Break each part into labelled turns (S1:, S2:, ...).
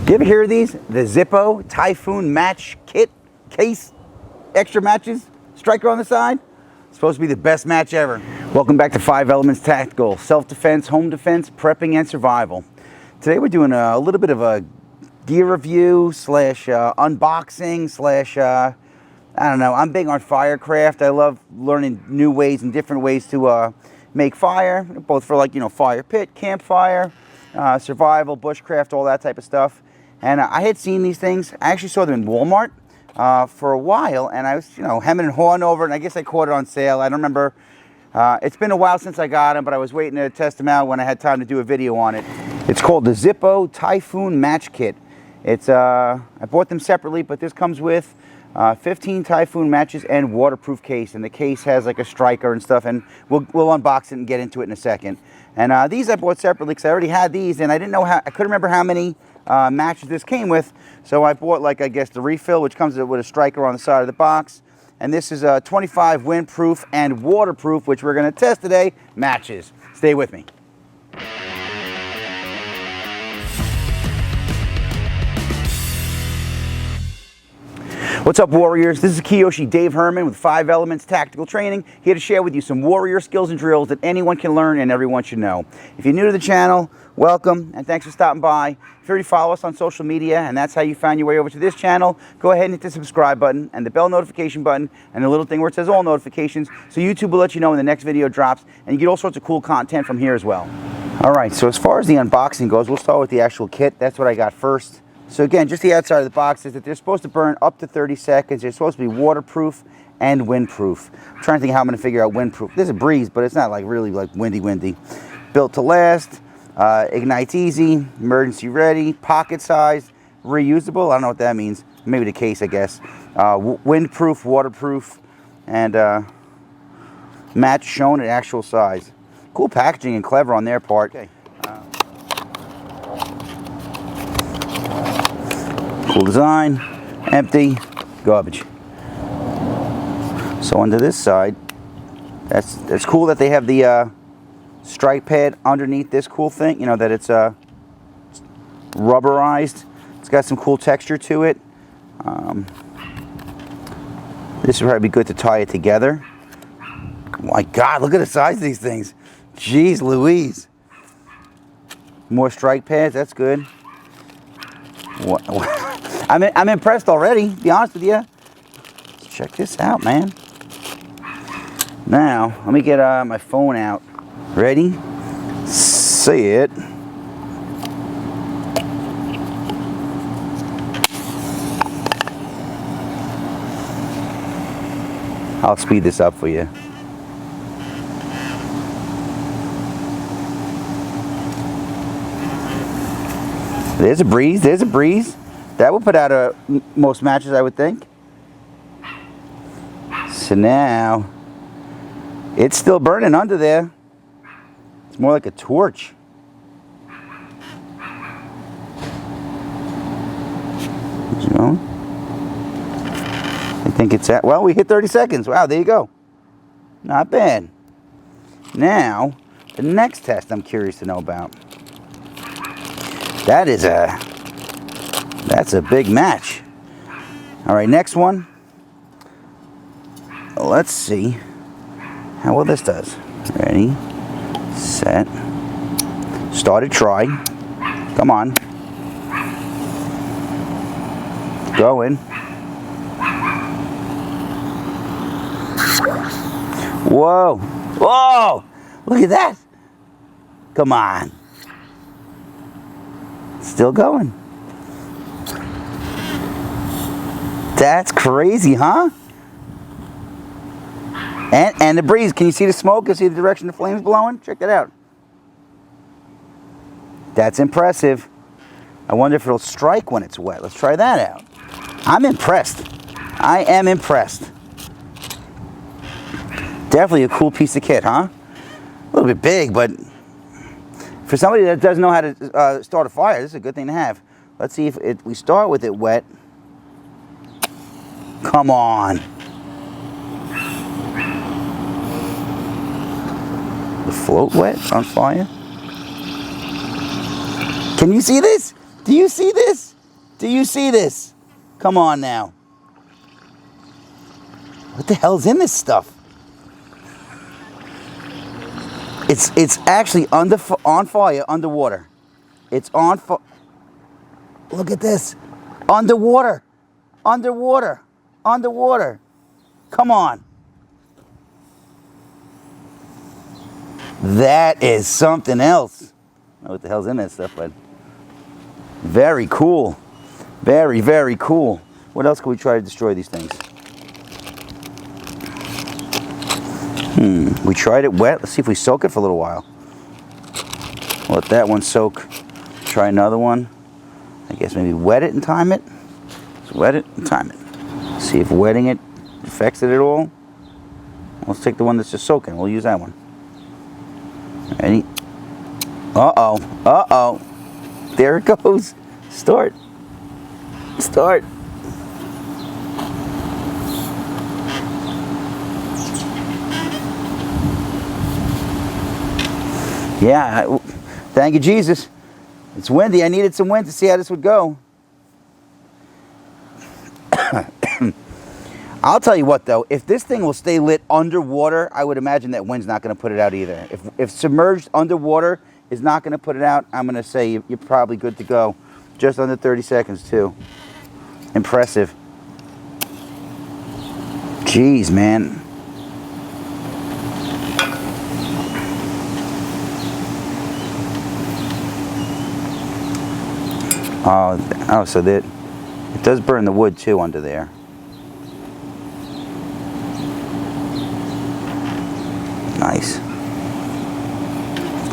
S1: You ever hear of these? The Zippo Typhoon Match Kit case, extra matches, striker on the side. It's supposed to be the best match ever. Welcome back to 5 Elements Tactical, self-defense, home defense, prepping, and survival. Today we're doing a little bit of a gear review slash unboxing slash, I don't know, I'm big on firecraft. I love learning new ways and different ways to make fire, both for like, you know, fire pit, campfire, survival, bushcraft, all that type of stuff. And I had seen these things. I actually saw them in Walmart for a while, and I was, you know, hemming and hawing over it, and I guess I caught it on sale. I don't remember. It's been a while since I got them, but I was waiting to test them out when I had time to do a video on it. It's called the Zippo Typhoon Match Kit. It's I bought them separately, but this comes with 15 Typhoon matches and waterproof case, and the case has like a striker and stuff, and we'll unbox it and get into it in a second. And these I bought separately because I already had these, and I didn't know how, I couldn't remember how many matches this came with, so I bought, like, I guess the refill, which comes with a striker on the side of the box. And this is 25 windproof and waterproof, which we're going to test today, matches. Stay with me. What's up, warriors? This is Kyoshi Dave Herman with 5 Elements Tactical Training, here to share with you some warrior skills and drills that anyone can learn and everyone should know. If you're new to the channel, welcome, and thanks for stopping by. If you already follow us on social media and that's how you found your way over to this channel, go ahead and hit the subscribe button and the bell notification button and the little thing where it says all notifications, so YouTube will let you know when the next video drops, and you get all sorts of cool content from here as well. Alright, so as far as the unboxing goes, we'll start with the actual kit. That's what I got first. So again, just the outside of the box is that they're supposed to burn up to 30 seconds. They're supposed to be waterproof and windproof. I'm trying to think how I'm going to figure out windproof. There's a breeze, but it's not like really like windy. Built to last, ignites easy, emergency ready, pocket size, reusable. I don't know what that means. Maybe the case, I guess. Windproof, waterproof, and match shown at actual size. Cool packaging and clever on their part. Okay. Cool design, empty, garbage. So onto this side, that's cool that they have the strike pad underneath this cool thing. You know, that it's rubberized. It's got some cool texture to it. This would probably be good to tie it together. Oh my God, look at the size of these things. Jeez Louise. More strike pads, that's good. What? I'm impressed already, to be honest with you. Let's check this out, man. Now, let me get my phone out. Ready? See it. I'll speed this up for you. There's a breeze, there's a breeze. That will put out most matches, I would think. So now, it's still burning under there. It's more like a torch. You know? I think it's at, well, we hit 30 seconds. Wow, there you go. Not bad. Now, the next test I'm curious to know about. That's a big match. All right, next one. Let's see how well this does. Ready, set, started, try. Come on. Going. Whoa, whoa, look at that. Come on. Still going. That's crazy, huh? And the breeze. Can you see the smoke? Can you see the direction the flame's blowing? Check that out. That's impressive. I wonder if it'll strike when it's wet. Let's try that out. I'm impressed. I am impressed. Definitely a cool piece of kit, huh? A little bit big, but for somebody that doesn't know how to start a fire, this is a good thing to have. Let's see if we start with it wet. Come on. The float wet on fire. Can you see this? Do you see this? Do you see this? Come on now. What the hell's in this stuff? It's actually on fire underwater. It's on fire. Look at this. Underwater. Underwater. Underwater. Come on. That is something else. I don't know what the hell's in that stuff, but very cool. Very, very cool. What else can we try to destroy these things? We tried it wet. Let's see if we soak it for a little while. Let that one soak. Try another one. I guess maybe wet it and time it. Let's wet it and time it. See if wetting it affects it at all. Let's take the one that's just soaking. We'll use that one. Ready? Uh-oh. Uh-oh. There it goes. Start. Start. Yeah, thank you, Jesus. It's windy. I needed some wind to see how this would go. I'll tell you what, though. If this thing will stay lit underwater, I would imagine that wind's not going to put it out either. If submerged underwater is not going to put it out, I'm going to say you're probably good to go. Just under 30 seconds, too. Impressive. Jeez, man. Oh, so that it does burn the wood too under there. Nice.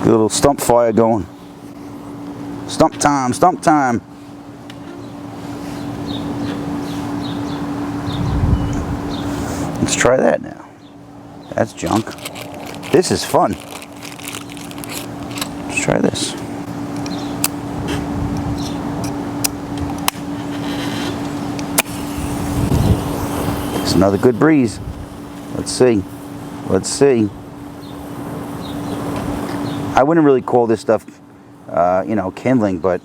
S1: Good little stump fire going. Stump time, stump time. Let's try that now. That's junk. This is fun. Let's try this. Another good breeze. Let's see. Let's see. I wouldn't really call this stuff, you know, kindling, but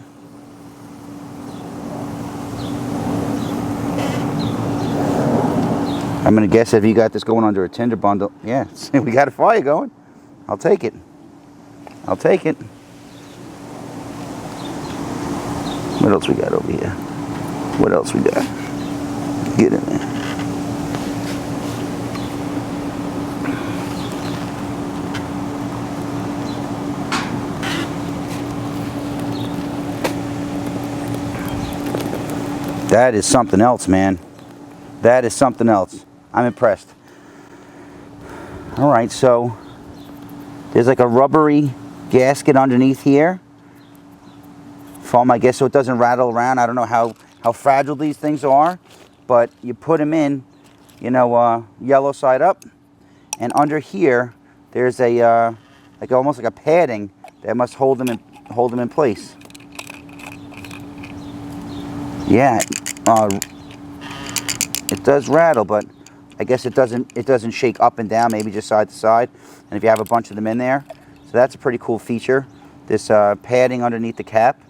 S1: I'm going to guess if you got this going under a tinder bundle, yeah, we got a fire going. I'll take it. I'll take it. What else we got over here? What else we got? Get in there. That is something else, man. That is something else. I'm impressed. All right, so there's like a rubbery gasket underneath here. Foam, I guess, so it doesn't rattle around. I don't know how fragile these things are, but you put them in, you know, yellow side up, and under here there's a like almost like a padding that must hold them in place. Yeah, it does rattle, but I guess it doesn't shake up and down, maybe just side to side. And if you have a bunch of them in there, so that's a pretty cool feature. This padding underneath the cap.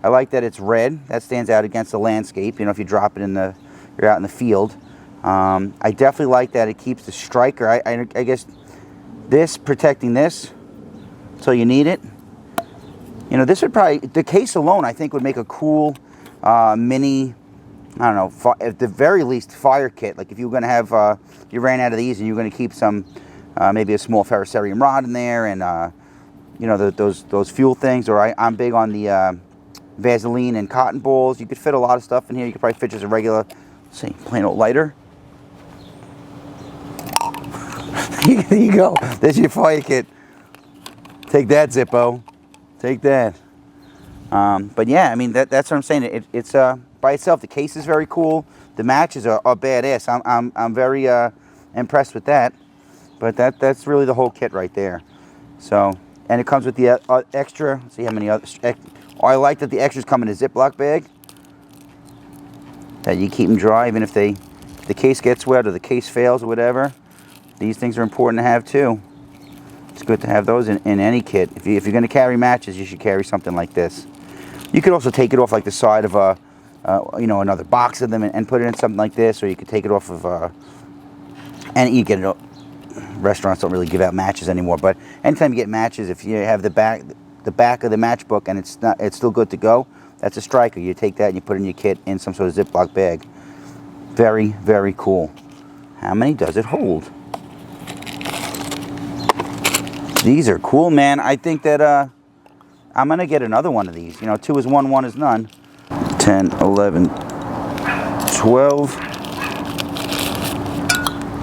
S1: I like that it's red. That stands out against the landscape. You know, if you drop it you're out in the field. I definitely like that it keeps the striker. I guess this protecting this until you need it. You know, this would probably, the case alone, I think would make a cool mini, I don't know, at the very least fire kit. Like if you were going to have, you ran out of these and you're going to keep some, maybe a small ferrocerium rod in there, and you know, those fuel things. Or I'm big on the vaseline and cotton balls. You could fit a lot of stuff in here. You could probably fit just a regular, let's see, plain old lighter. There you go. There's your fire kit. Take that, Zippo. Take that. But yeah, I mean, that's what I'm saying. It's by itself, the case is very cool. The matches are badass. I'm very impressed with that. But that's really the whole kit right there. So, and it comes with the extra. Let's see how many others. I like that the extras come in a Ziploc bag that you keep them dry, even if the case gets wet or the case fails or whatever. These things are important to have too. It's good to have those in any kit. If you're going to carry matches, you should carry something like this. You could also take it off like the side of you know, another box of them and put it in something like this, or you could take it off of, and you get it. Restaurants don't really give out matches anymore, but anytime you get matches, if you have the back of the matchbook and it's still good to go, that's a striker. You take that and you put it in your kit in some sort of Ziploc bag. Very, very cool. How many does it hold? These are cool, man. I think that I'm gonna get another one of these. You know, 2 is 1, 1 is none. 10, 11, 12,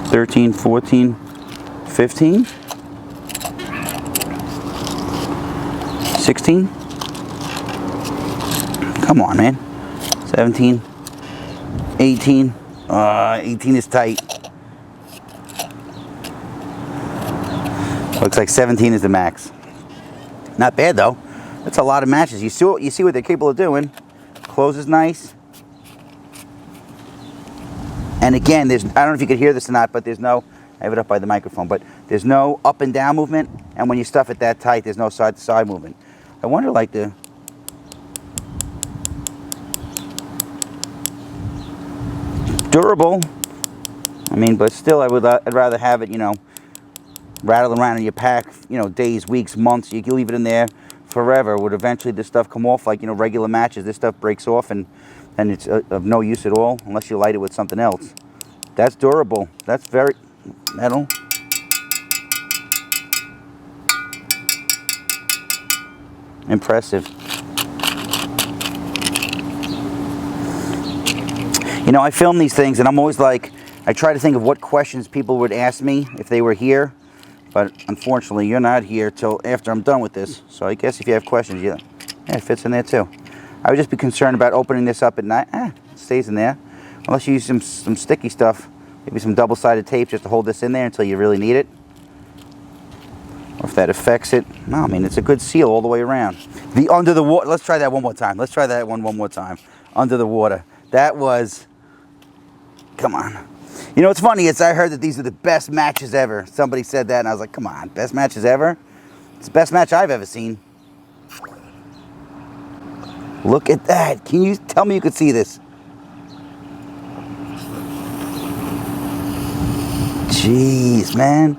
S1: 13, 14, 15, 16. Come on, man. 17, 18. 18 is tight. Looks like 17 is the max. Not bad though. That's a lot of matches. You see what they're capable of doing. Close is nice. And again, I don't know if you could hear this or not, but there's no, I have it up by the microphone, but there's no up and down movement. And when you stuff it that tight, there's no side to side movement. I wonder, like, durable. I mean, but still, I'd rather have it, you know, rattle around in your pack, you know, days, weeks, months. You can leave it in there forever. Would eventually this stuff come off like, you know, regular matches? This stuff breaks off and it's of no use at all unless you light it with something else. That's durable. That's very metal. Impressive. You know, I film these things and I'm always like, I try to think of what questions people would ask me if they were here. But unfortunately, you're not here till after I'm done with this. So I guess if you have questions, yeah, it fits in there too. I would just be concerned about opening this up at night. It stays in there. Unless you use some sticky stuff, maybe some double-sided tape just to hold this in there until you really need it. Or if that affects it. No, I mean, it's a good seal all the way around. The under the water, let's try that one more time. Let's try that one more time. Under the water. That was, come on. You know what's funny is I heard that these are the best matches ever. Somebody said that and I was like, come on, best matches ever? It's the best match I've ever seen. Look at that. Can you tell me you could see this? Jeez, man.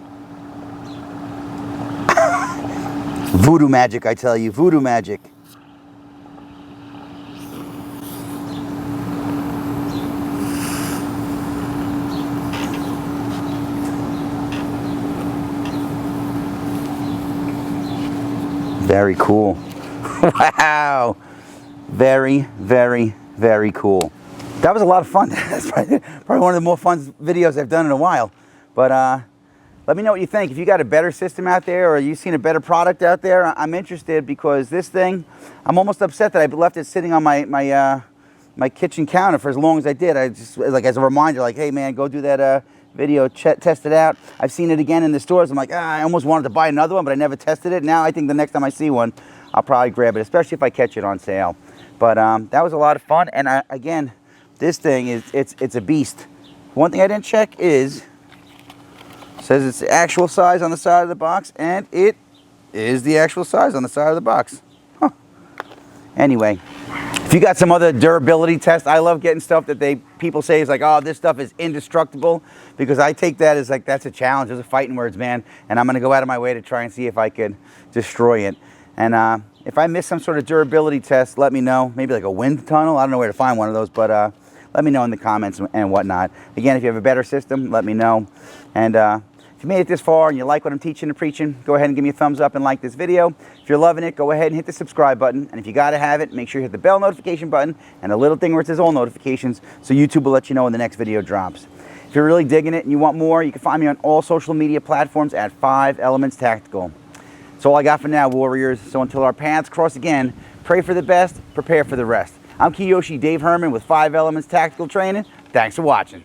S1: Voodoo magic, I tell you, voodoo magic. Very cool. Wow. Very, very, very cool. That was a lot of fun. That's probably one of the more fun videos I've done in a while. But let me know what you think. If you got a better system out there or you've seen a better product out there, I'm interested because this thing, I'm almost upset that I left it sitting on my kitchen counter for as long as I did. I just, like, as a reminder, like, hey man, go do that video, test it out. I've seen it again in the stores. I'm like, I almost wanted to buy another one, but I never tested it. Now I think the next time I see one, I'll probably grab it, especially if I catch it on sale. But that was a lot of fun. And again, this thing is, it's a beast. One thing I didn't check is, says it's the actual size on the side of the box, and it is the actual size on the side of the box. Huh. Anyway, if you got some other durability test, I love getting stuff that people say is like, oh, this stuff is indestructible, because I take that as like, that's a challenge. Those are fighting words, man. And I'm going to go out of my way to try and see if I could destroy it. And if I miss some sort of durability test, let me know. Maybe like a wind tunnel. I don't know where to find one of those, but let me know in the comments and whatnot. Again, if you have a better system, let me know. And if you made it this far and you like what I'm teaching and preaching, go ahead and give me a thumbs up and like this video. If you're loving it, go ahead and hit the subscribe button. And if you got to have it, make sure you hit the bell notification button and a little thing where it says all notifications, so YouTube will let you know when the next video drops. If you're really digging it and you want more, you can find me on all social media platforms at 5 Elements Tactical. That's all I got for now, warriors. So until our paths cross again, pray for the best, prepare for the rest. I'm Kyoshi Dave Herman with 5 Elements Tactical Training. Thanks for watching.